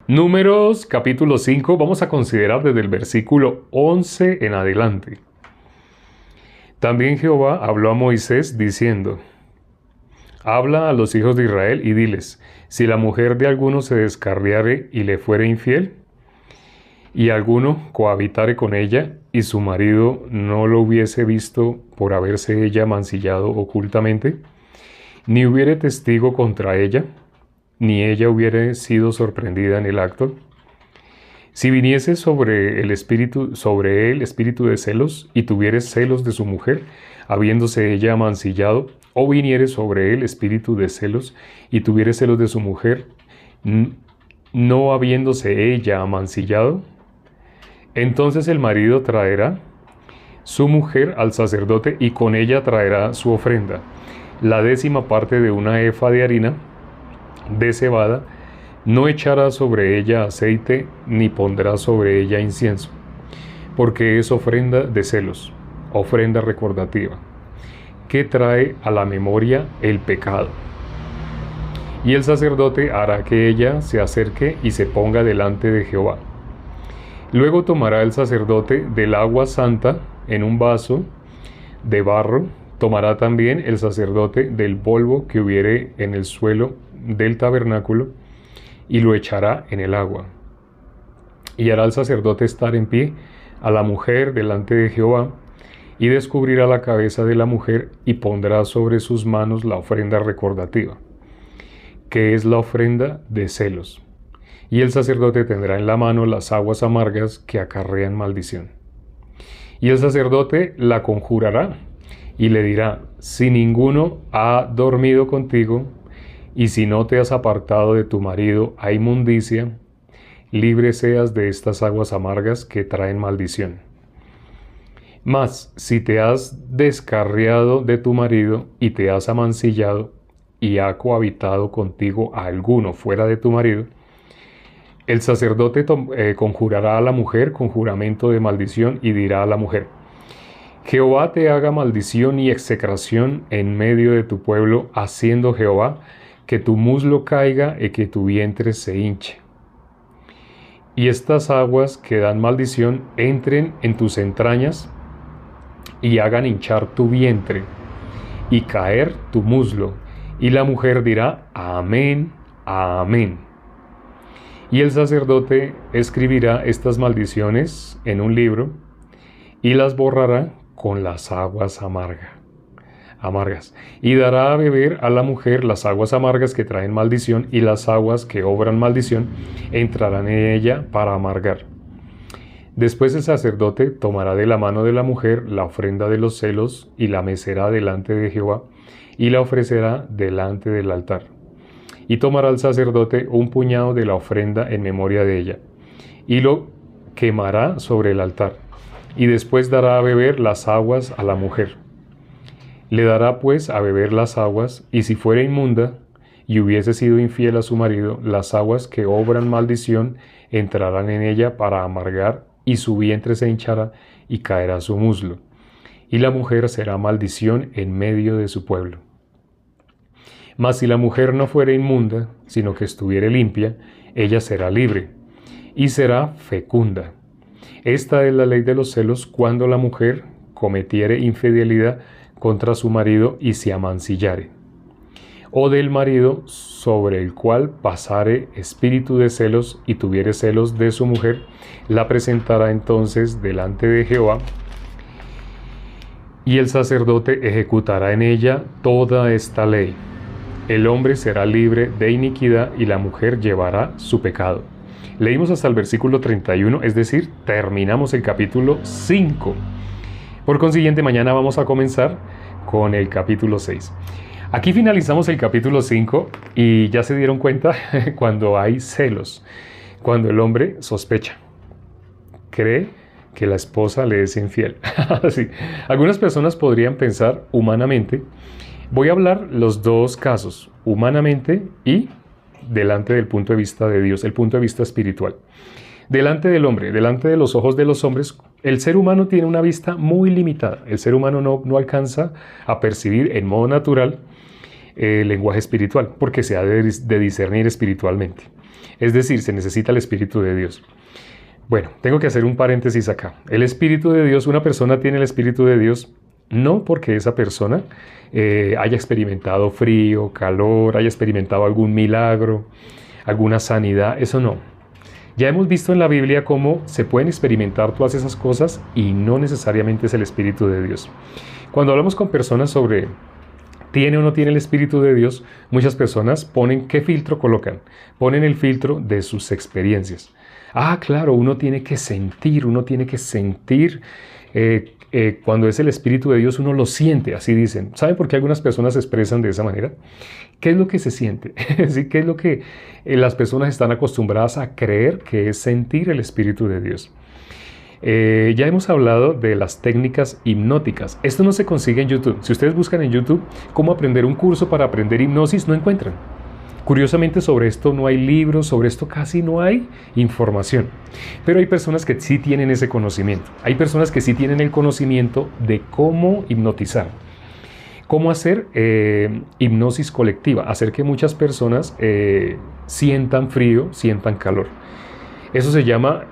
Números capítulo 5, vamos a considerar desde el versículo 11 en adelante. También Jehová habló a Moisés diciendo: Habla a los hijos de Israel y diles: si la mujer de alguno se descarriare y le fuere infiel, y alguno cohabitare con ella, y su marido no lo hubiese visto por haberse ella mancillado ocultamente, ni hubiere testigo contra ella, ni ella hubiere sido sorprendida en el acto, si viniese sobre él espíritu de celos, y tuviere celos de su mujer, habiéndose ella mancillado, o viniere sobre él espíritu de celos, y tuviere celos de su mujer, no habiéndose ella mancillado, entonces el marido traerá su mujer al sacerdote, y con ella traerá su ofrenda, la 10ª parte de una efa de harina de cebada. No echará sobre ella aceite, ni pondrá sobre ella incienso, porque es ofrenda de celos, ofrenda recordativa, que trae a la memoria el pecado. Y el sacerdote hará que ella se acerque y se ponga delante de Jehová. Luego tomará el sacerdote del agua santa en un vaso de barro. Tomará también el sacerdote del polvo que hubiere en el suelo del tabernáculo, y lo echará en el agua. Y hará el sacerdote estar en pie a la mujer delante de Jehová, y descubrirá la cabeza de la mujer, y pondrá sobre sus manos la ofrenda recordativa, que es la ofrenda de celos. Y el sacerdote tendrá en la mano las aguas amargas que acarrean maldición. Y el sacerdote la conjurará, y le dirá: si ninguno ha dormido contigo, y si no te has apartado de tu marido a inmundicia, libre seas de estas aguas amargas que traen maldición. Mas si te has descarriado de tu marido, y te has amancillado, y ha cohabitado contigo a alguno fuera de tu marido, el sacerdote conjurará a la mujer con juramento de maldición, y dirá a la mujer: Jehová te haga maldición y execración en medio de tu pueblo, haciendo Jehová que tu muslo caiga y que tu vientre se hinche. Y estas aguas que dan maldición entren en tus entrañas, y hagan hinchar tu vientre, y caer tu muslo. Y la mujer dirá: Amén, amén. Y el sacerdote escribirá estas maldiciones en un libro, y las borrará con las aguas amargas, y dará a beber a la mujer las aguas amargas que traen maldición, y las aguas que obran maldición entrarán en ella para amargar. Después el sacerdote tomará de la mano de la mujer la ofrenda de los celos, y la mecerá delante de Jehová, y la ofrecerá delante del altar. Y tomará el sacerdote un puñado de la ofrenda en memoria de ella, y lo quemará sobre el altar, y después dará a beber las aguas a la mujer. Le dará pues a beber las aguas, y si fuera inmunda, y hubiese sido infiel a su marido, las aguas que obran maldición entrarán en ella para amargar, y su vientre se hinchará, y caerá su muslo. Y la mujer será maldición en medio de su pueblo. Mas si la mujer no fuera inmunda, sino que estuviere limpia, ella será libre, y será fecunda. Esta es la ley de los celos cuando la mujer cometiere infidelidad contra su marido y se amancillare, o del marido sobre el cual pasare espíritu de celos y tuviere celos de su mujer, la presentará entonces delante de Jehová, y el sacerdote ejecutará en ella toda esta ley. El hombre será libre de iniquidad, y la mujer llevará su pecado. Leímos hasta el versículo 31, es decir, terminamos el capítulo 5. Por consiguiente, mañana vamos a comenzar con el capítulo 6. Aquí finalizamos el capítulo 5 y ya se dieron cuenta cuando hay celos, cuando el hombre sospecha, cree que la esposa le es infiel. Sí. Algunas personas podrían pensar humanamente. Voy a hablar los dos casos, humanamente y delante del punto de vista de Dios, el punto de vista espiritual. Delante del hombre, delante de los ojos de los hombres, el ser humano tiene una vista muy limitada. El ser humano no alcanza a percibir en modo natural el lenguaje espiritual, porque se ha de discernir espiritualmente. Es decir, se necesita el Espíritu de Dios. Bueno, tengo que hacer un paréntesis acá. El Espíritu de Dios, una persona tiene el Espíritu de Dios no porque esa persona haya experimentado frío, calor, haya experimentado algún milagro, alguna sanidad, eso no. Ya hemos visto en la Biblia cómo se pueden experimentar todas esas cosas y no necesariamente es el Espíritu de Dios. Cuando hablamos con personas sobre tiene o no tiene el Espíritu de Dios, muchas personas ponen, ¿qué filtro colocan? Ponen el filtro de sus experiencias. Ah, claro, uno tiene que sentir cuando es el Espíritu de Dios, uno lo siente, así dicen. ¿Saben por qué algunas personas se expresan de esa manera? ¿Qué es lo que se siente? ¿Sí? ¿Qué es lo que las personas están acostumbradas a creer que es sentir el Espíritu de Dios? Ya hemos hablado de las técnicas hipnóticas. Esto no se consigue en YouTube. Si ustedes buscan en YouTube cómo aprender un curso para aprender hipnosis, no encuentran. Curiosamente, sobre esto no hay libros, sobre esto casi no hay información. Pero hay personas que sí tienen ese conocimiento. Hay personas que sí tienen el conocimiento de cómo hipnotizar. Cómo hacer hipnosis colectiva, hacer que muchas personas sientan frío, sientan calor. Eso se llama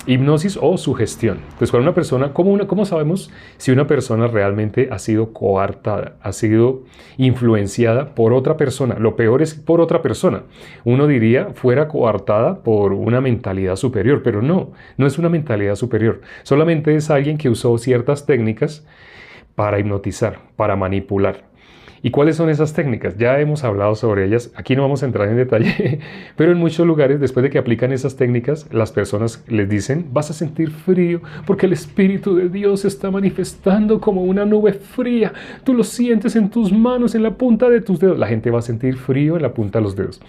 hipnosis o sugestión. Entonces, cuando una persona, ¿cómo sabemos si una persona realmente ha sido coartada, ha sido influenciada por otra persona? Lo peor es por otra persona. Uno diría fuera coartada por una mentalidad superior, pero no es una mentalidad superior. Solamente es alguien que usó ciertas técnicas para hipnotizar, para manipular. ¿Y cuáles son esas técnicas? Ya hemos hablado sobre ellas, aquí no vamos a entrar en detalle, pero en muchos lugares, después de que aplican esas técnicas, las personas les dicen, vas a sentir frío porque el Espíritu de Dios se está manifestando como una nube fría. Tú lo sientes en tus manos, en la punta de tus dedos. La gente va a sentir frío en la punta de los dedos.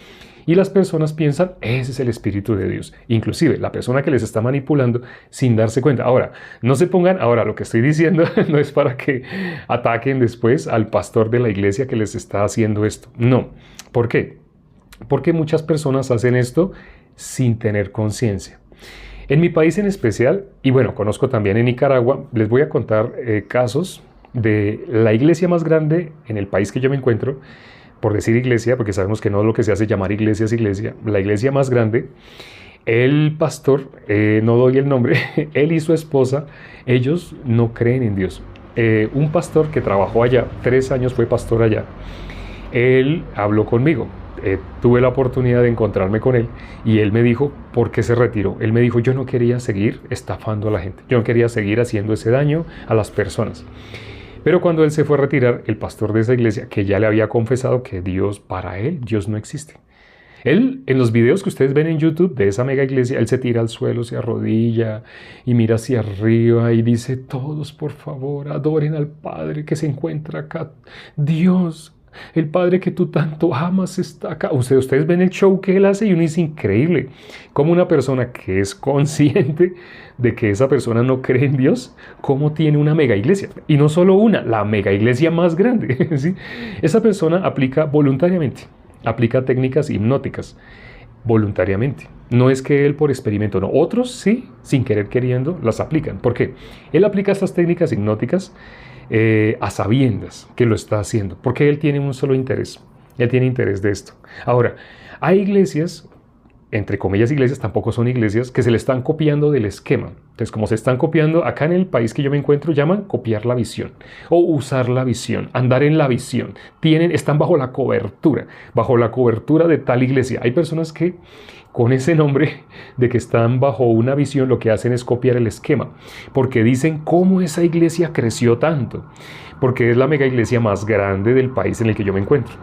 Y las personas piensan, ese es el Espíritu de Dios. Inclusive, la persona que les está manipulando sin darse cuenta. Ahora, no se pongan, lo que estoy diciendo no es para que ataquen después al pastor de la iglesia que les está haciendo esto. No. ¿Por qué? Porque muchas personas hacen esto sin tener conciencia. En mi país en especial, y bueno, conozco también en Nicaragua, les voy a contar casos de la iglesia más grande en el país que yo me encuentro. Por decir iglesia, porque sabemos que no es lo que se hace llamar iglesia es iglesia, la iglesia más grande, el pastor, no doy el nombre, él y su esposa, ellos no creen en Dios. Un pastor que trabajó allá, 3 años fue pastor allá, él habló conmigo, tuve la oportunidad de encontrarme con él y él me dijo, ¿por qué se retiró? Él me dijo, yo no quería seguir estafando a la gente, yo no quería seguir haciendo ese daño a las personas. Pero cuando él se fue a retirar, el pastor de esa iglesia, que ya le había confesado que para él, Dios no existe. Él, en los videos que ustedes ven en YouTube de esa mega iglesia, él se tira al suelo, se arrodilla y mira hacia arriba y dice, todos por favor adoren al Padre que se encuentra acá. Dios, el Padre que tú tanto amas está acá. Ustedes ven el show que él hace y uno es increíble. Como una persona que es consciente de que esa persona no cree en Dios, cómo tiene una mega iglesia. Y no solo una, la mega iglesia más grande. ¿Sí? Esa persona aplica voluntariamente, aplica técnicas hipnóticas voluntariamente. No es que él por experimento, no. Otros sí, sin querer queriendo, las aplican. ¿Por qué? Él aplica estas técnicas hipnóticas a sabiendas que lo está haciendo, porque él tiene un solo interés. Él tiene interés de esto. Ahora, hay iglesias, entre comillas iglesias, tampoco son iglesias, que se le están copiando del esquema. Entonces, como se están copiando, acá en el país que yo me encuentro, llaman copiar la visión o usar la visión, andar en la visión. Están bajo la cobertura de tal iglesia. Hay personas que con ese nombre de que están bajo una visión, lo que hacen es copiar el esquema, porque dicen cómo esa iglesia creció tanto, porque es la mega iglesia más grande del país en el que yo me encuentro.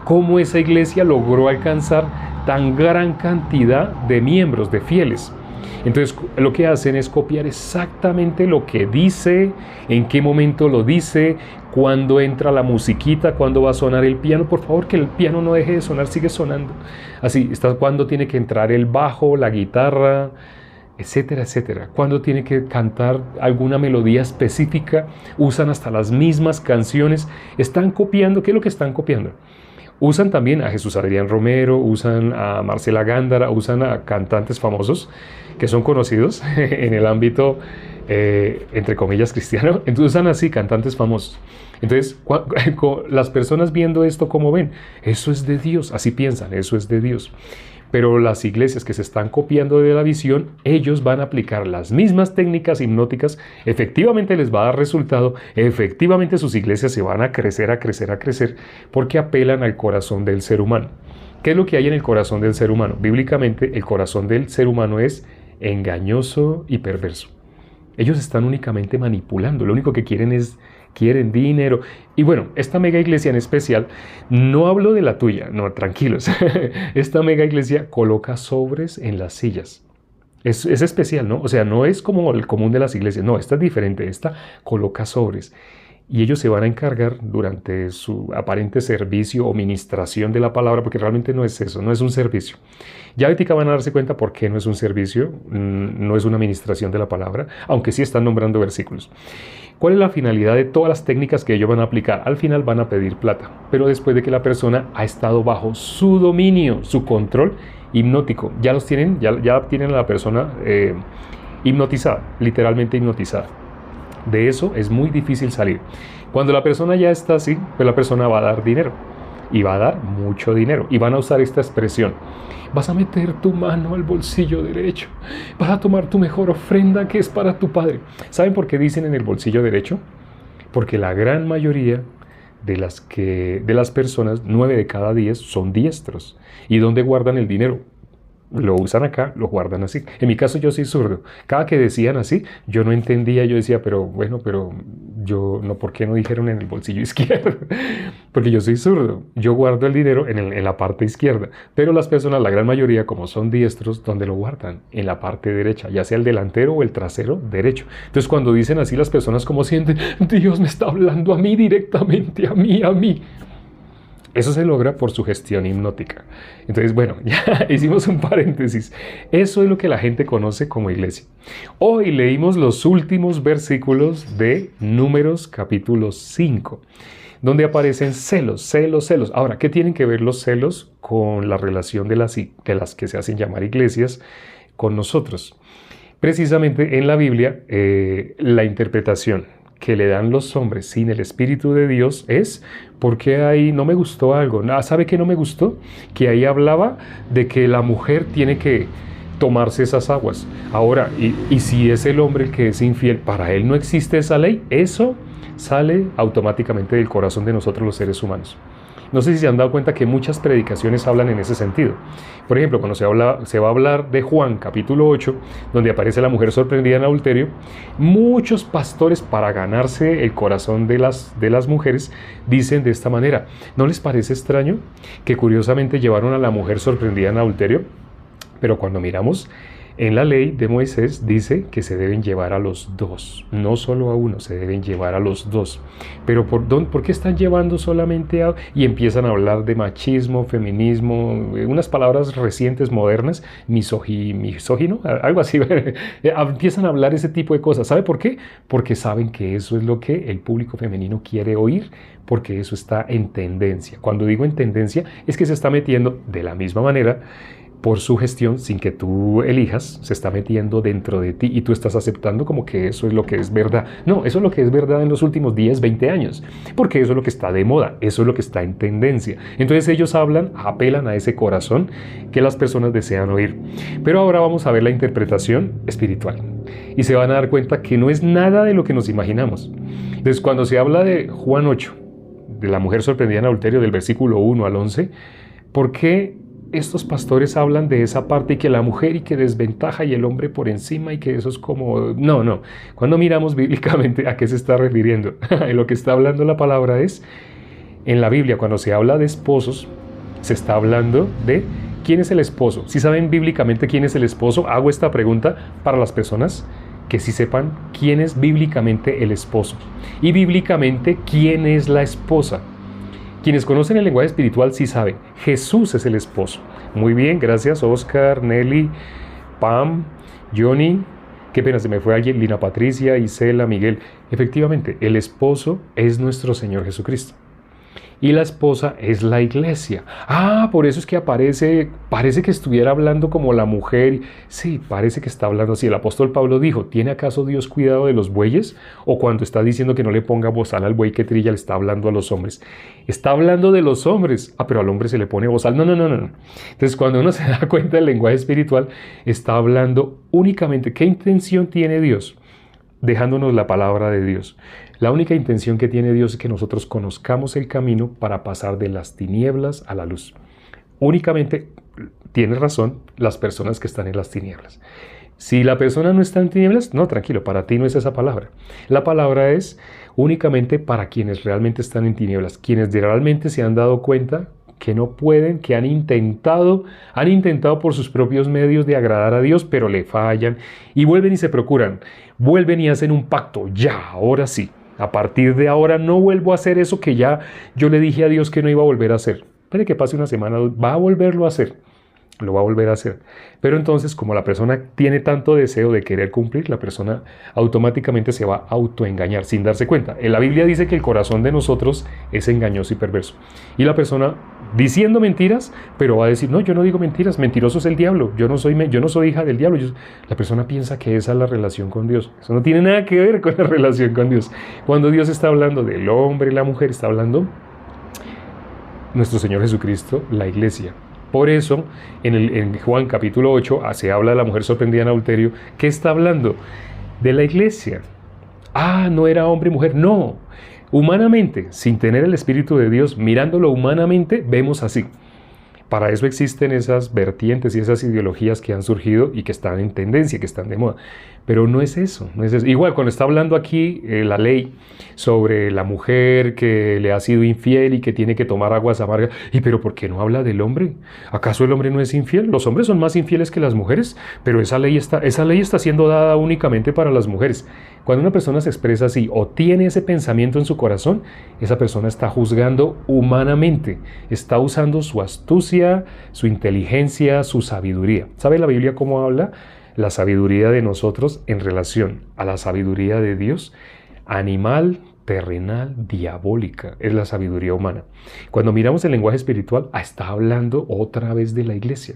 Cómo esa iglesia logró alcanzar tan gran cantidad de miembros, de fieles. Entonces lo que hacen es copiar exactamente lo que dice, en qué momento lo dice, cuándo entra la musiquita, cuándo va a sonar el piano. Por favor, que el piano no deje de sonar, sigue sonando. Así, cuándo tiene que entrar el bajo, la guitarra, etcétera, etcétera. Cuándo tiene que cantar alguna melodía específica, usan hasta las mismas canciones. Están copiando, ¿qué es lo que están copiando? Usan también a Jesús Adrián Romero, usan a Marcela Gándara, usan a cantantes famosos que son conocidos en el ámbito, entre comillas, cristiano. Entonces usan así cantantes famosos. Entonces, las personas viendo esto, ¿cómo ven? Eso es de Dios, así piensan, eso es de Dios. Pero las iglesias que se están copiando de la visión, ellos van a aplicar las mismas técnicas hipnóticas, efectivamente les va a dar resultado, efectivamente sus iglesias se van a crecer, porque apelan al corazón del ser humano. ¿Qué es lo que hay en el corazón del ser humano? Bíblicamente, el corazón del ser humano es engañoso y perverso. Ellos están únicamente manipulando, lo único que quieren dinero. Y bueno, esta mega iglesia en especial, no hablo de la tuya, no, tranquilos. Esta mega iglesia coloca sobres en las sillas. Es especial, ¿no? O sea, no es como el común de las iglesias, no, esta es diferente, esta coloca sobres. Y ellos se van a encargar durante su aparente servicio o ministración de la palabra, porque realmente no es eso, no es un servicio. Ya ahorita van a darse cuenta por qué no es un servicio, no es una ministración de la palabra, aunque sí están nombrando versículos. ¿Cuál es la finalidad de todas las técnicas que ellos van a aplicar? Al final van a pedir plata, pero después de que la persona ha estado bajo su dominio, su control hipnótico. Ya tienen a la persona hipnotizada, literalmente hipnotizada. De eso es muy difícil salir. Cuando la persona ya está así, pues la persona va a dar dinero. Y va a dar mucho dinero. Y van a usar esta expresión. Vas a meter tu mano al bolsillo derecho. Vas a tomar tu mejor ofrenda que es para tu padre. ¿Saben por qué dicen en el bolsillo derecho? Porque la gran mayoría de las personas, 9 de cada 10, son diestros. ¿Y dónde guardan el dinero? Lo usan acá, lo guardan así. En mi caso yo soy zurdo. Cada que decían así, yo no entendía. Yo decía, pero yo no, ¿por qué no dijeron en el bolsillo izquierdo? Porque yo soy zurdo. Yo guardo el dinero en la parte izquierda. Pero las personas, la gran mayoría, como son diestros, ¿dónde lo guardan? En la parte derecha, ya sea el delantero o el trasero derecho. Entonces cuando dicen así, las personas como sienten, Dios me está hablando a mí directamente, a mí. Eso se logra por su gestión hipnótica. Entonces, bueno, ya hicimos un paréntesis. Eso es lo que la gente conoce como iglesia. Hoy leímos los últimos versículos de Números capítulo 5, donde aparecen celos. Ahora, ¿qué tienen que ver los celos con la relación de las que se hacen llamar iglesias con nosotros? Precisamente en la Biblia, la interpretación que le dan los hombres sin el Espíritu de Dios es porque ahí no me gustó algo. ¿Sabe qué no me gustó? Que ahí hablaba de que la mujer tiene que tomarse esas aguas. Ahora, y si es el hombre el que es infiel, para él no existe esa ley. Eso sale automáticamente del corazón de nosotros los seres humanos. No sé si se han dado cuenta que muchas predicaciones hablan en ese sentido. Por ejemplo, cuando se va a hablar de Juan capítulo 8, donde aparece la mujer sorprendida en adulterio, muchos pastores, para ganarse el corazón de las mujeres, dicen de esta manera: ¿no les parece extraño que curiosamente llevaron a la mujer sorprendida en adulterio? Pero cuando miramos en la ley de Moisés, dice que se deben llevar a los dos, no solo a uno, se deben llevar a los dos. Pero ¿por qué están llevando solamente a...? Y empiezan a hablar de machismo, feminismo, unas palabras recientes, modernas, misógino, algo así. Empiezan a hablar ese tipo de cosas. ¿Sabe por qué? Porque saben que eso es lo que el público femenino quiere oír, porque eso está en tendencia. Cuando digo en tendencia, es que se está metiendo de la misma manera por su gestión, sin que tú elijas, se está metiendo dentro de ti y tú estás aceptando como que eso es lo que es verdad. No, eso es lo que es verdad en los últimos 10, 20 años, porque eso es lo que está de moda, eso es lo que está en tendencia. Entonces ellos apelan a ese corazón que las personas desean oír. Pero ahora vamos a ver la interpretación espiritual y se van a dar cuenta que no es nada de lo que nos imaginamos. Entonces, cuando se habla de Juan 8, de la mujer sorprendida en adulterio, del versículo 1 al 11, ¿por qué estos pastores hablan de esa parte y que la mujer y que desventaja y el hombre por encima y que eso es como... No. Cuando miramos bíblicamente, ¿a qué se está refiriendo? Lo que está hablando la palabra es, en la Biblia, cuando se habla de esposos, se está hablando de quién es el esposo. Si saben bíblicamente quién es el esposo, hago esta pregunta para las personas que sí sepan quién es bíblicamente el esposo y bíblicamente quién es la esposa. Quienes conocen el lenguaje espiritual sí saben, Jesús es el esposo. Muy bien, gracias Oscar, Nelly, Pam, Johnny, qué pena se me fue alguien, Lina Patricia, Isela, Miguel. Efectivamente, el esposo es nuestro Señor Jesucristo. y la esposa es la iglesia. Por eso es que parece que estuviera hablando como la mujer. Sí, parece que está hablando así. El apóstol Pablo dijo, ¿tiene acaso Dios cuidado de los bueyes? O cuando está diciendo que no le ponga bozal al buey que trilla, le está hablando a los hombres. Está hablando de los hombres. Pero al hombre se le pone bozal. No. Entonces, cuando uno se da cuenta del lenguaje espiritual, está hablando únicamente, ¿qué intención tiene Dios? Dejándonos la palabra de Dios. La única intención que tiene Dios es que nosotros conozcamos el camino para pasar de las tinieblas a la luz. Únicamente, tienes razón, las personas que están en las tinieblas. Si la persona no está en tinieblas, no, tranquilo, para ti no es esa palabra. La palabra es únicamente para quienes realmente están en tinieblas, quienes realmente se han dado cuenta que no pueden, que han intentado por sus propios medios de agradar a Dios, pero le fallan y vuelven y se procuran, vuelven y hacen un pacto, ya, ahora sí, a partir de ahora no vuelvo a hacer eso que ya yo le dije a Dios que no iba a volver a hacer. Espere que pase una semana, va a volverlo a hacer. Lo va a volver a hacer. Pero entonces, como la persona tiene tanto deseo de querer cumplir, la persona automáticamente se va a autoengañar sin darse cuenta. En la Biblia dice que el corazón de nosotros es engañoso y perverso. Y la persona diciendo mentiras, pero va a decir, no, yo no digo mentiras, mentiroso es el diablo, yo no soy hija del diablo. La persona piensa que esa es la relación con Dios. Eso no tiene nada que ver con la relación con Dios. Cuando Dios está hablando del hombre y la mujer, está hablando nuestro Señor Jesucristo, la iglesia. Por eso, en Juan capítulo 8, se habla de la mujer sorprendida en adulterio. ¿Qué está hablando? De la iglesia. No era hombre y mujer. No. Humanamente, sin tener el Espíritu de Dios, mirándolo humanamente, vemos así. Para eso existen esas vertientes y esas ideologías que han surgido y que están en tendencia, que están de moda. Pero no es eso, no es eso. Igual, cuando está hablando aquí la ley sobre la mujer que le ha sido infiel y que tiene que tomar aguas amargas, pero ¿por qué no habla del hombre? ¿Acaso el hombre no es infiel? Los hombres son más infieles que las mujeres, pero esa ley está siendo dada únicamente para las mujeres. Cuando una persona se expresa así o tiene ese pensamiento en su corazón, esa persona está juzgando humanamente, está usando su astucia, su inteligencia, su sabiduría. ¿Sabe la Biblia cómo habla? La sabiduría de nosotros en relación a la sabiduría de Dios, animal, terrenal, diabólica, es la sabiduría humana. Cuando miramos el lenguaje espiritual, está hablando otra vez de la iglesia.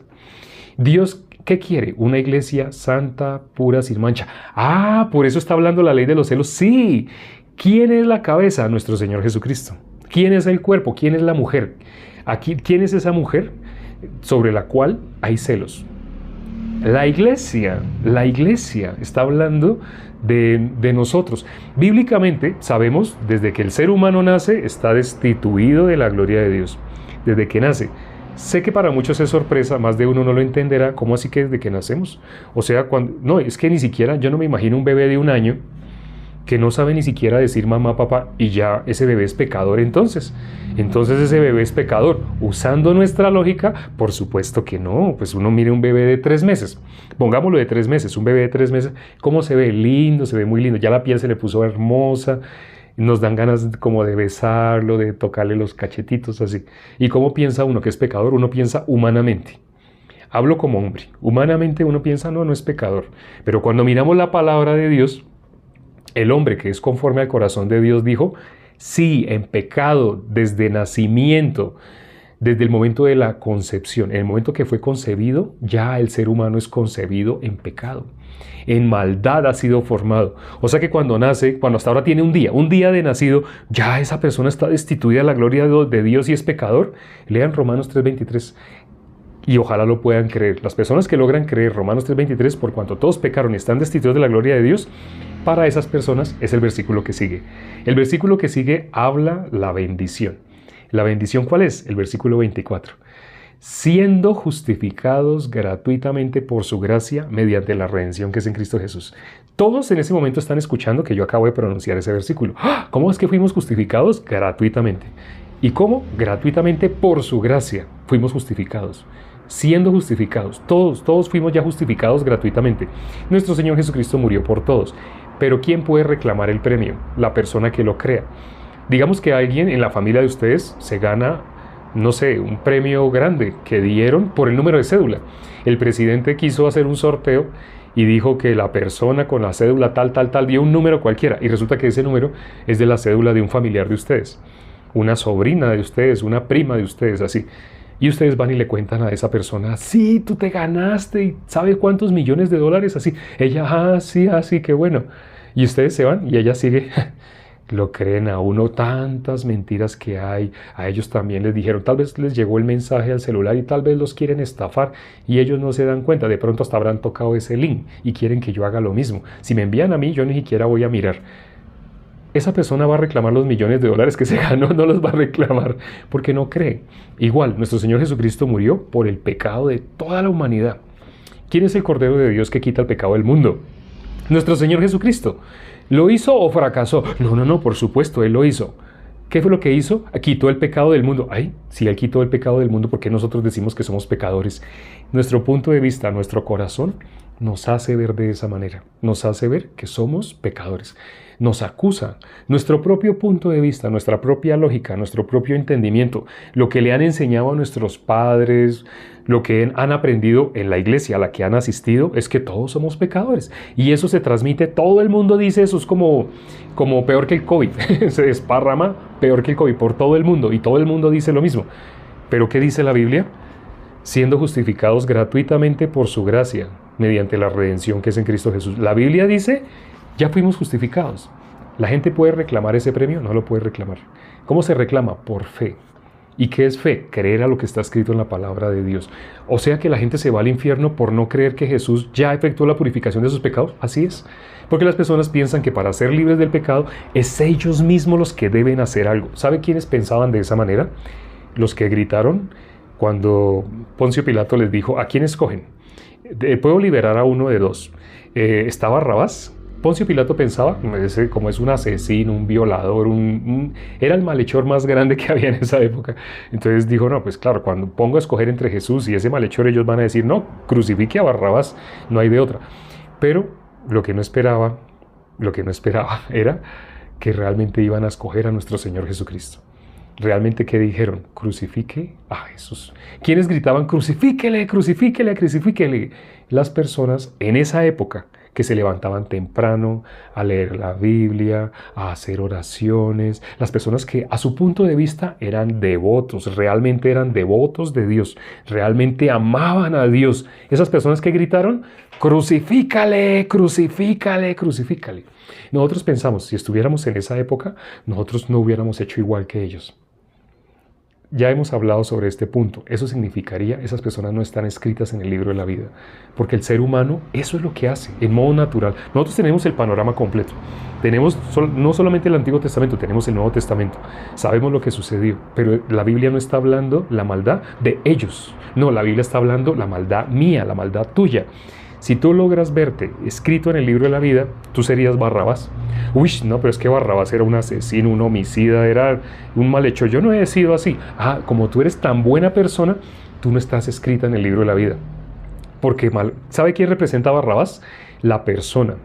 Dios, ¿qué quiere? Una iglesia santa, pura, sin mancha. Por eso está hablando la ley de los celos. Sí. ¿Quién es la cabeza? Nuestro Señor Jesucristo. ¿Quién es el cuerpo? ¿Quién es la mujer? Aquí, ¿quién es esa mujer sobre la cual hay celos? La iglesia está hablando de nosotros. Bíblicamente sabemos, desde que el ser humano nace, está destituido de la gloria de Dios. Desde que nace. Sé que para muchos es sorpresa, más de uno no lo entenderá. ¿Cómo así que desde que nacemos? O sea, no, es que ni siquiera, yo no me imagino un bebé de 1 año que no sabe ni siquiera decir mamá, papá, y ya ese bebé es pecador entonces. Entonces ese bebé es pecador. Usando nuestra lógica, por supuesto que no. Pues uno mire un bebé de 3 meses. Pongámoslo de 3 meses. Un bebé de 3 meses, ¿cómo se ve? Lindo, se ve muy lindo. Ya la piel se le puso hermosa. Nos dan ganas como de besarlo, de tocarle los cachetitos así. ¿Y cómo piensa uno que es pecador? Uno piensa humanamente. Hablo como hombre. Humanamente uno piensa, no es pecador. Pero cuando miramos la palabra de Dios, el hombre que es conforme al corazón de Dios dijo, sí, en pecado desde nacimiento, desde el momento de la concepción, en el momento que fue concebido, ya el ser humano es concebido en pecado. En maldad ha sido formado. O sea que cuando nace, cuando hasta ahora tiene un día de nacido, ya esa persona está destituida de la gloria de Dios y es pecador. Lean Romanos 3:23. Y ojalá lo puedan creer. Las personas que logran creer Romanos 3:23, por cuanto todos pecaron y están destituidos de la gloria de Dios, para esas personas es el versículo que sigue. El versículo que sigue habla la bendición. ¿La bendición cuál es? El versículo 24. Siendo justificados gratuitamente por su gracia mediante la redención que es en Cristo Jesús. Todos en ese momento están escuchando que yo acabo de pronunciar ese versículo. ¿Cómo es que fuimos justificados? Gratuitamente. ¿Y cómo? Gratuitamente por su gracia fuimos justificados. Siendo justificados, todos fuimos ya justificados gratuitamente. Nuestro Señor Jesucristo murió por todos. Pero ¿quién puede reclamar el premio? La persona que lo crea. Digamos que alguien en la familia de ustedes se gana, no sé, un premio grande que dieron por el número de cédula. El presidente quiso hacer un sorteo y dijo que la persona con la cédula tal dio un número cualquiera y resulta que ese número es de la cédula de un familiar de ustedes. una sobrina de ustedes, una prima de ustedes, así. Y ustedes van y le cuentan a esa persona, sí, tú te ganaste, y ¿sabe cuántos millones de dólares? Así. Ella, sí, qué bueno. Y ustedes se van y ella sigue. Lo creen a uno, tantas mentiras que hay. A ellos también les dijeron, tal vez les llegó el mensaje al celular y tal vez los quieren estafar y ellos no se dan cuenta. De pronto hasta habrán tocado ese link y quieren que yo haga lo mismo. Si me envían a mí, yo ni siquiera voy a mirar. Esa persona va a reclamar los millones de dólares que se ganó, no los va a reclamar porque no cree. Igual, nuestro Señor Jesucristo murió por el pecado de toda la humanidad. ¿Quién es el Cordero de Dios que quita el pecado del mundo? Nuestro Señor Jesucristo. ¿Lo hizo o fracasó? No, por supuesto, Él lo hizo. ¿Qué fue lo que hizo? Quitó el pecado del mundo. Ay, si Él quitó el pecado del mundo, ¿por qué nosotros decimos que somos pecadores? Nuestro punto de vista, nuestro corazón, nos hace ver de esa manera. Nos hace ver que somos pecadores. Nos acusa. Nuestro propio punto de vista, nuestra propia lógica, nuestro propio entendimiento, lo que le han enseñado a nuestros padres, lo que han aprendido en la iglesia a la que han asistido, es que todos somos pecadores. Y eso se transmite, todo el mundo dice eso, es como peor que el COVID. Se desparrama peor que el COVID por todo el mundo y todo el mundo dice lo mismo. ¿Pero qué dice la Biblia? Siendo justificados gratuitamente por su gracia, mediante la redención que es en Cristo Jesús. La Biblia dice, ya fuimos justificados. ¿La gente puede reclamar ese premio? No lo puede reclamar. ¿Cómo se reclama? Por fe. ¿Y qué es fe? Creer a lo que está escrito en la palabra de Dios. O sea que la gente se va al infierno por no creer que Jesús ya efectuó la purificación de sus pecados. Así es. Porque las personas piensan que para ser libres del pecado es ellos mismos los que deben hacer algo. ¿Sabe quiénes pensaban de esa manera? Los que gritaron cuando Poncio Pilato les dijo, ¿a quién escogen? Puedo liberar a uno de dos. ¿Está Barrabás? Poncio Pilato pensaba, como es un asesino, un violador, era el malhechor más grande que había en esa época. Entonces dijo, no, pues claro, cuando pongo a escoger entre Jesús y ese malhechor, ellos van a decir, no, crucifique a Barrabás, no hay de otra. Pero lo que no esperaba era que realmente iban a escoger a nuestro Señor Jesucristo. Realmente, ¿qué dijeron? Crucifique a Jesús. ¿Quiénes gritaban, crucifíquele, crucifíquele, crucifíquele? Las personas en esa época que se levantaban temprano a leer la Biblia, a hacer oraciones, las personas que a su punto de vista eran devotos, realmente eran devotos de Dios, realmente amaban a Dios. Esas personas que gritaron, crucifícale, crucifícale, crucifícale. Nosotros pensamos, si estuviéramos en esa época, nosotros no hubiéramos hecho igual que ellos. Ya hemos hablado sobre este punto. Eso significaría, esas personas no están escritas en el libro de la vida. Porque el ser humano, eso es lo que hace, en modo natural. Nosotros tenemos el panorama completo. Tenemos no solamente el Antiguo Testamento, tenemos el Nuevo Testamento. Sabemos lo que sucedió, pero la Biblia no está hablando la maldad de ellos. No, la Biblia está hablando la maldad mía, la maldad tuya. Si tú logras verte escrito en el libro de la vida, tú serías Barrabás. Uy, no, pero es que Barrabás era un asesino, un homicida, era un malhechor. Yo no he sido así. Como tú eres tan buena persona, tú no estás escrita en el libro de la vida. Porque, ¿sabe quién representa a Barrabás? La persona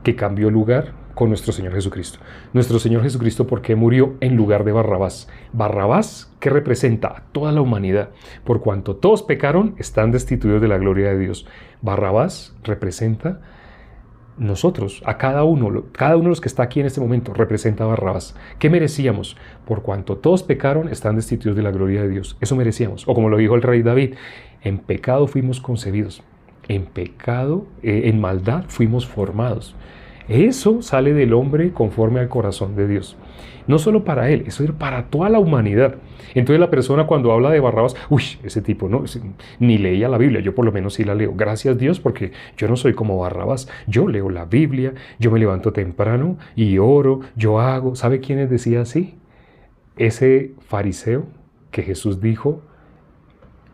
que cambió lugar con nuestro Señor Jesucristo. Nuestro Señor Jesucristo, ¿por qué murió en lugar de Barrabás? Barrabás, ¿qué representa? A toda la humanidad. Por cuanto todos pecaron, están destituidos de la gloria de Dios. Barrabás representa nosotros, a cada uno de los que está aquí en este momento, representa a Barrabás. ¿Qué merecíamos? Por cuanto todos pecaron, están destituidos de la gloria de Dios. Eso merecíamos. O como lo dijo el rey David, en pecado fuimos concebidos. En pecado, en maldad fuimos formados. Eso sale del hombre conforme al corazón de Dios. No solo para él, eso es para toda la humanidad. Entonces la persona cuando habla de Barrabás, ese tipo no, ni leía la Biblia, yo por lo menos sí la leo. Gracias Dios, porque yo no soy como Barrabás. Yo leo la Biblia, yo me levanto temprano y oro, yo hago. ¿Sabe quiénes decía así? Ese fariseo que Jesús dijo,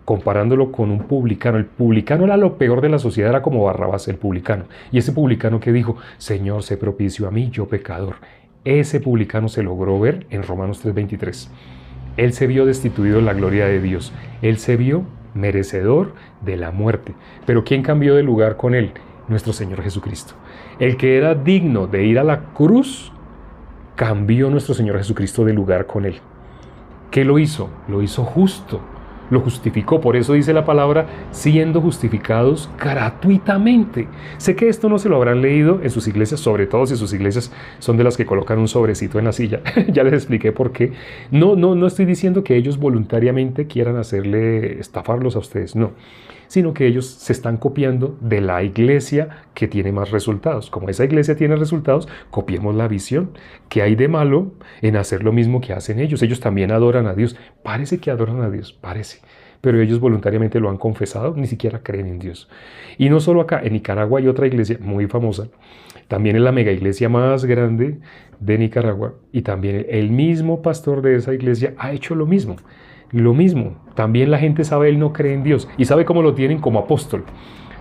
comparándolo con un publicano. El publicano era lo peor de la sociedad, era como Barrabás, el publicano. Y ese publicano que dijo, Señor, sé propicio a mí, yo pecador. Ese publicano se logró ver en Romanos 3:23. Él se vio destituido de la gloria de Dios. Él se vio merecedor de la muerte. Pero ¿quién cambió de lugar con él? Nuestro Señor Jesucristo. El que era digno de ir a la cruz, cambió nuestro Señor Jesucristo de lugar con él. ¿Qué lo hizo? Lo hizo justo. lo justificó. Por eso dice la palabra, siendo justificados gratuitamente. Sé que esto no se lo habrán leído en sus iglesias, sobre todo si sus iglesias son de las que colocan un sobrecito en la silla. Ya les expliqué por qué. No estoy diciendo que ellos voluntariamente quieran estafarlos a ustedes, no. Sino que ellos se están copiando de la iglesia que tiene más resultados. Como esa iglesia tiene resultados, copiemos la visión. ¿Qué hay de malo en hacer lo mismo que hacen ellos? Ellos también adoran a Dios. Parece que adoran a Dios, parece. Pero ellos voluntariamente lo han confesado, ni siquiera creen en Dios. Y no solo acá, en Nicaragua hay otra iglesia muy famosa. También es la mega iglesia más grande de Nicaragua. Y también el mismo pastor de esa iglesia ha hecho lo mismo. Lo mismo, también la gente sabe, él no cree en Dios y sabe cómo lo tienen como apóstol.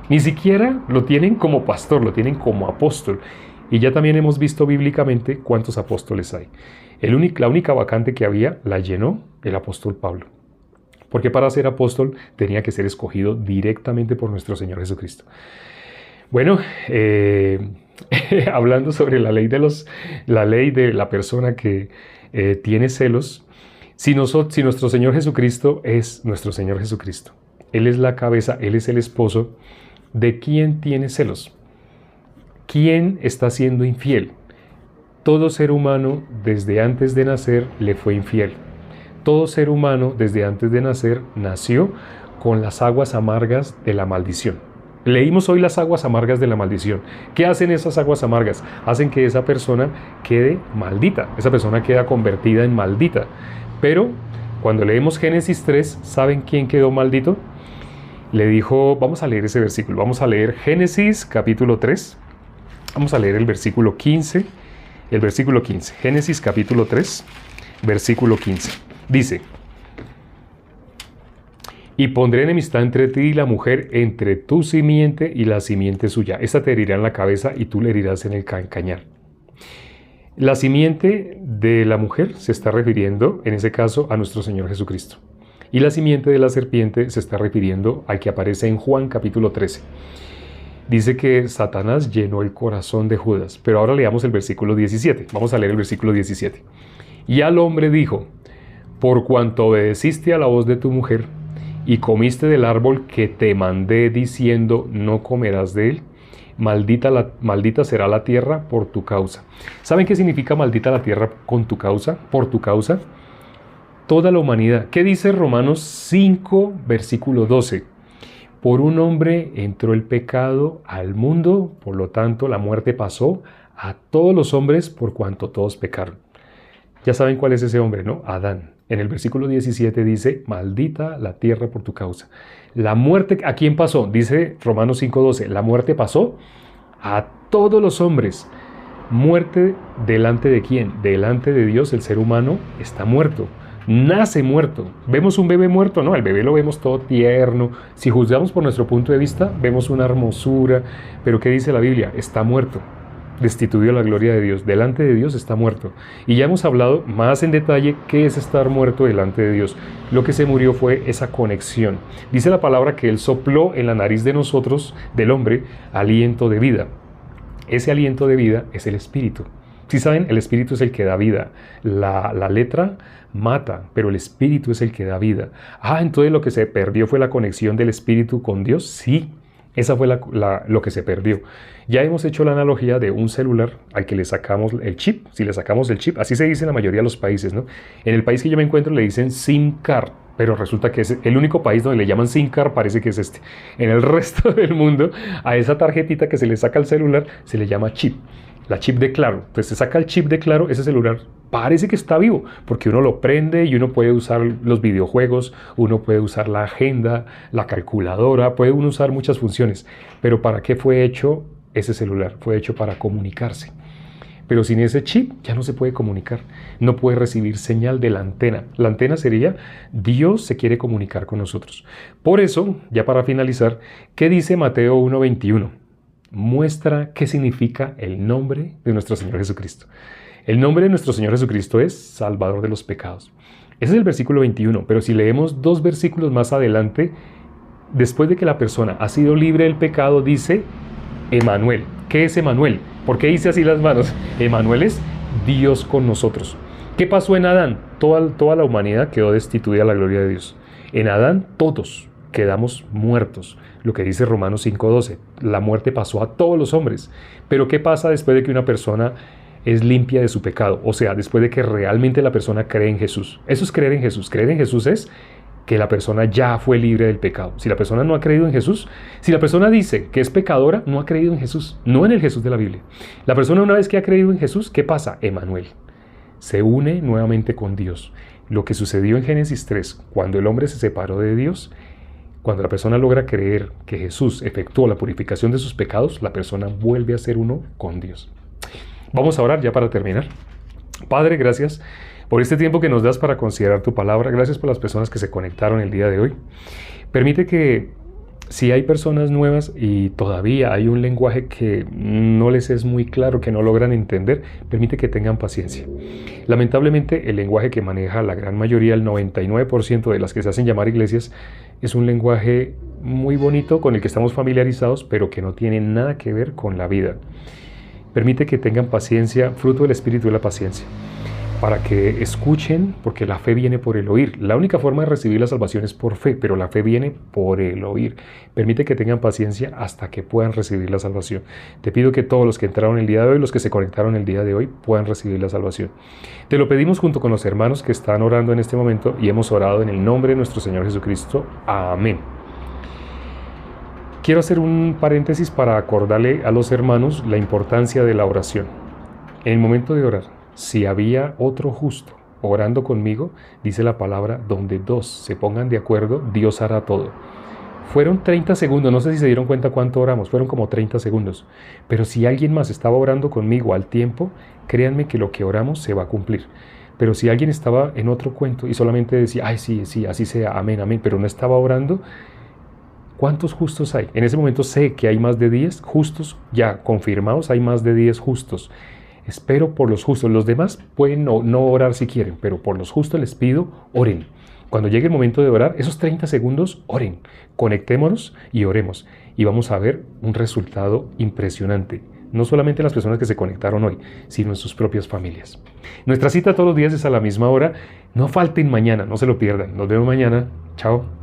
Ni siquiera lo tienen como pastor, lo tienen como apóstol. Y ya también hemos visto bíblicamente cuántos apóstoles hay. La única vacante que había la llenó el apóstol Pablo. Porque para ser apóstol tenía que ser escogido directamente por nuestro Señor Jesucristo. Bueno, hablando sobre la ley de la persona que tiene celos. Si nuestro Señor Jesucristo es nuestro Señor Jesucristo, Él es la cabeza, Él es el esposo, ¿de quién tiene celos? ¿Quién está siendo infiel? Todo ser humano desde antes de nacer le fue infiel. Todo ser humano desde antes de nacer nació con las aguas amargas de la maldición. Leímos hoy las aguas amargas de la maldición. ¿Qué hacen esas aguas amargas? Hacen que esa persona quede maldita, esa persona queda convertida en maldita. Pero cuando leemos Génesis 3, ¿saben quién quedó maldito? Le dijo, vamos a leer ese versículo, vamos a leer Génesis capítulo 3, vamos a leer el versículo 15, Génesis capítulo 3, versículo 15. Dice, y pondré enemistad entre ti y la mujer, entre tu simiente y la simiente suya. Esta te herirá en la cabeza y tú le herirás en el cañar. La simiente de la mujer se está refiriendo, en ese caso, a nuestro Señor Jesucristo. Y la simiente de la serpiente se está refiriendo al que aparece en Juan capítulo 13. Dice que Satanás llenó el corazón de Judas. Pero ahora leamos el versículo 17. Vamos a leer el versículo 17. Y al hombre dijo, por cuanto obedeciste a la voz de tu mujer y comiste del árbol que te mandé diciendo, no comerás de él, maldita será la tierra por tu causa. ¿Saben qué significa maldita la tierra por tu causa? Toda la humanidad. ¿Qué dice Romanos 5, versículo 12? Por un hombre entró el pecado al mundo, por lo tanto la muerte pasó a todos los hombres por cuanto todos pecaron. Ya saben cuál es ese hombre, ¿no? Adán. En el versículo 17 dice, maldita la tierra por tu causa. La muerte, ¿a quién pasó? Dice Romanos 5:12, la muerte pasó a todos los hombres. ¿Muerte delante de quién? Delante de Dios. El ser humano está muerto, nace muerto. ¿Vemos un bebé muerto? No, el bebé lo vemos todo tierno. Si juzgamos por nuestro punto de vista, vemos una hermosura. Pero ¿qué dice la Biblia? Está muerto, destituido de la gloria de Dios. Delante de Dios está muerto. Y ya hemos hablado más en detalle qué es estar muerto delante de Dios. Lo que se murió fue esa conexión. Dice la palabra que Él sopló en la nariz de nosotros, del hombre, aliento de vida. Ese aliento de vida es el Espíritu. Si saben, el Espíritu es el que da vida. La letra mata, pero el Espíritu es el que da vida. Entonces lo que se perdió fue la conexión del Espíritu con Dios. Sí. Esa fue lo que se perdió. Ya hemos hecho la analogía de un celular al que le sacamos el chip. Si le sacamos el chip, así se dice en la mayoría de los países, ¿no? En el país que yo me encuentro le dicen SIM card, pero resulta que es el único país donde le llaman SIM card, parece que es este. En el resto del mundo, a esa tarjetita que se le saca al celular se le llama chip. La chip de Claro. Entonces se saca el chip de Claro, ese celular parece que está vivo, porque uno lo prende y uno puede usar los videojuegos, uno puede usar la agenda, la calculadora, puede uno usar muchas funciones. Pero ¿para qué fue hecho ese celular? Fue hecho para comunicarse. Pero sin ese chip ya no se puede comunicar, no puede recibir señal de la antena. La antena sería, Dios se quiere comunicar con nosotros. Por eso, ya para finalizar, ¿qué dice Mateo 1:21? Muestra qué significa el nombre de nuestro Señor Jesucristo. El nombre de nuestro Señor Jesucristo es Salvador de los pecados. Ese es el versículo 21, pero si leemos 2 versículos más adelante, después de que la persona ha sido libre del pecado, dice Emanuel. ¿Qué es Emanuel? ¿Por qué dice así las manos? Emanuel es Dios con nosotros. ¿Qué pasó en Adán? Toda la humanidad quedó destituida de la gloria de Dios. En Adán todos quedamos muertos. Lo que dice Romanos 5:12, la muerte pasó a todos los hombres. Pero ¿qué pasa después de que una persona es limpia de su pecado? O sea, después de que realmente la persona cree en Jesús. Eso es creer en Jesús. Creer en Jesús es que la persona ya fue libre del pecado. Si la persona no ha creído en Jesús, si la persona dice que es pecadora, no ha creído en Jesús, no en el Jesús de la Biblia. La persona una vez que ha creído en Jesús, ¿qué pasa? Emmanuel. Se une nuevamente con Dios. Lo que sucedió en Génesis 3, cuando el hombre se separó de Dios, cuando la persona logra creer que Jesús efectuó la purificación de sus pecados, la persona vuelve a ser uno con Dios. Vamos a orar ya para terminar. Padre, gracias por este tiempo que nos das para considerar tu palabra. Gracias por las personas que se conectaron el día de hoy. Permite que si hay personas nuevas y todavía hay un lenguaje que no les es muy claro, que no logran entender, permite que tengan paciencia. Lamentablemente, el lenguaje que maneja la gran mayoría, el 99% de las que se hacen llamar iglesias, es un lenguaje muy bonito con el que estamos familiarizados, pero que no tiene nada que ver con la vida. Permite que tengan paciencia, fruto del Espíritu de la paciencia, para que escuchen, porque la fe viene por el oír. La única forma de recibir la salvación es por fe, pero la fe viene por el oír. Permite que tengan paciencia hasta que puedan recibir la salvación. Te pido que todos los que entraron el día de hoy, los que se conectaron el día de hoy, puedan recibir la salvación. Te lo pedimos junto con los hermanos que están orando en este momento y hemos orado en el nombre de nuestro Señor Jesucristo. Amén. Quiero hacer un paréntesis para acordarle a los hermanos la importancia de la oración. En el momento de orar, si había otro justo orando conmigo, dice la palabra, donde dos se pongan de acuerdo, Dios hará todo. Fueron 30 segundos, no sé si se dieron cuenta cuánto oramos, fueron como 30 segundos. Pero si alguien más estaba orando conmigo al tiempo, créanme que lo que oramos se va a cumplir. Pero si alguien estaba en otro cuento y solamente decía, ay, sí, así sea, amén, amén, pero no estaba orando, ¿cuántos justos hay? En ese momento sé que hay más de 10 justos ya confirmados, hay más de 10 justos. Espero por los justos. Los demás pueden no orar si quieren, pero por los justos les pido, oren. Cuando llegue el momento de orar, esos 30 segundos, oren. Conectémonos y oremos. Y vamos a ver un resultado impresionante. No solamente en las personas que se conectaron hoy, sino en sus propias familias. Nuestra cita todos los días es a la misma hora. No falten mañana, no se lo pierdan. Nos vemos mañana. Chao.